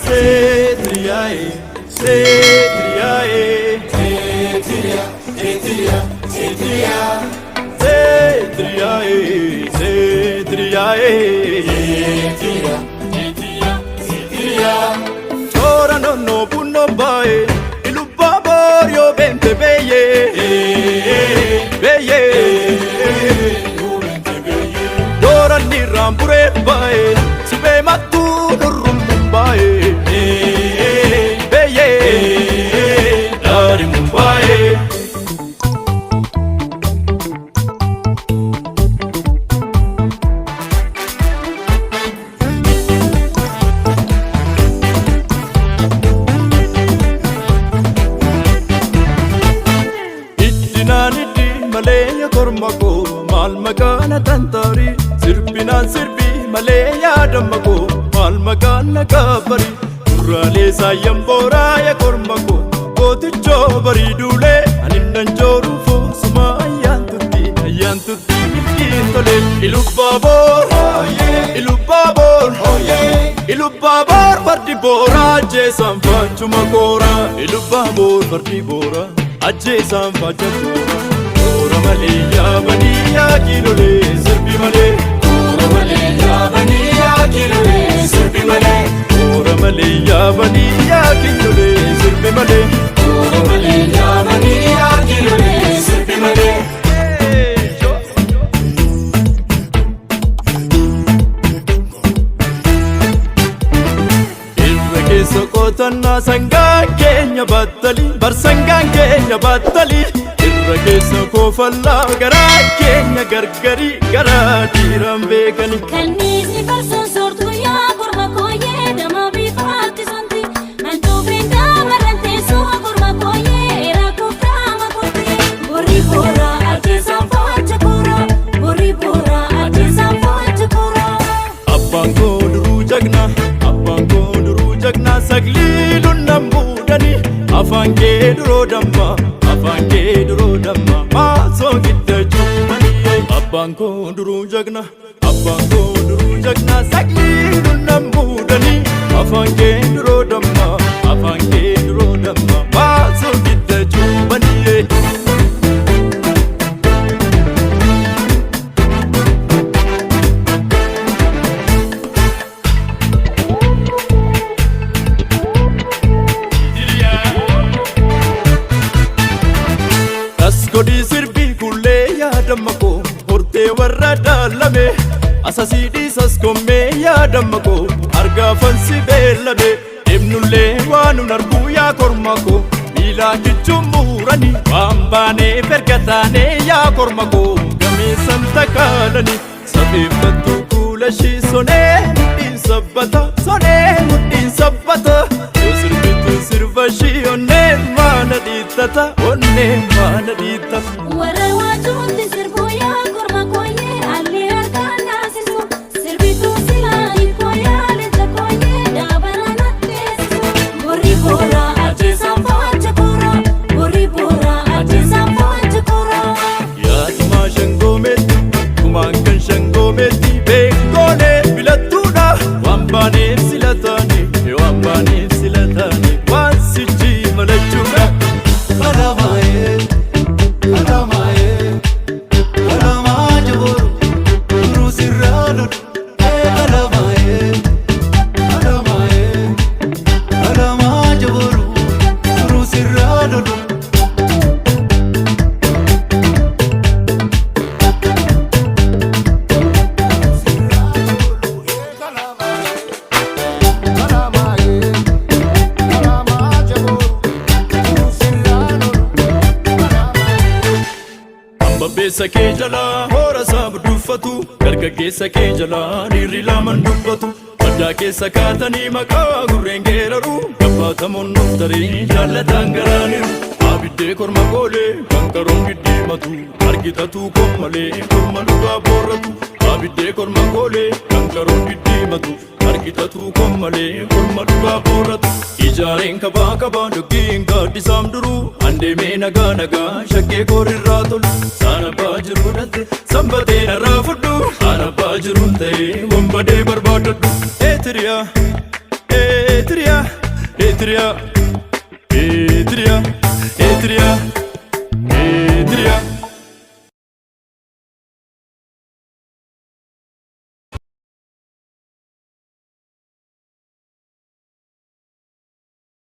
Setriae, Setriae, Setria, Setria, Setria, Setriae, Setriae, Setria, Setria, Setria. Ora no punno bae, ilubaborio bente beye, beye, Dora ni rambure bae, sube matu nurum bae, beye, dari mumbai. Ittinanidi malaya kormako mal makana tantari sirbinan sirbi malaya damako mal makana kabari durale sayambora ya kormako goticho bari dule anindan joru fo suma ayantutti tole ilubabor ilubabor bardi bora je sanfachuma kora ilubabor bardi bora ajje sanfachuma ora maliya baniya kilole sirbi male ora maliya baniya kilole sirbi male ora maliya baniya kilole sirbi male ora maliya baniya kilole sirbi male Sokotana sangaan keenya battali barsangaan keenya battali irra keessa koofallaa garaa keenya gargari garaa dhiiraan beekani kanniisni farsoon soortuu yaa korma kooyyee dama bifaatti santi mantuufiin daamarran teessoo korma kooyyee rakkoof daama kootee borri boora ajjeesaan faacha koora borri boora ajjeesaan faacha koora abbaan koo duruu jagna saglilun nambudani afaan kee duroo damma maasoo gidda juumani abbaan koo duruu jagna saglilun nambudani afaan kee duroo damma maasoo gidda juumani Kodi sirbi kulle ya damako horte warra dalame asasidi saskomme ya damako arga fansi belabe ibnulle wanu narbu ya kormako bila kichumurani wambane pergatane ya kormako game santakalani sabibatu kulashi sone mudin sabbata sirbitu sirvashi onne mana ditata warra waajuutti sirbuu yaa korma kooyyee alli harkaan naasisu sirbituu silaa hiikoo yaa leenca kooyyee daabarana teessisu borri boora ajjeesaan faacha koora borri boora ajjeesaan faacha koora yaaduma shangoometti kumaan kan shangoometti beekoonee filattuudha waan baaneef silataane waan sichi malachuudha Babbeessa kee jalaa hoora saaba duffatu dargaggeessa kee jalaa dhiirri lamaan dubbatu baddaa keessa kaatanii maqaa gurreen geeraru gabbatamoon nuuf tarii jaallataan garaaniru abiddee korma goolee kan qaroon giddiimatu argitatu kommalee korma dhugaa boorratu abiddee korma goolee kan qaroon giddiimatu argitatu kommalee korma dhugaa boorratu ijaareen kabaa doggiin gaaddisaam duruu andeemee nagaa shakkee koorirraa tolu sana baajiru dhatte sanbatee narraa fudhu sana baajiruun ta'ee wambadee barbaadadhu eetiriyaa Eritrea, Eritrea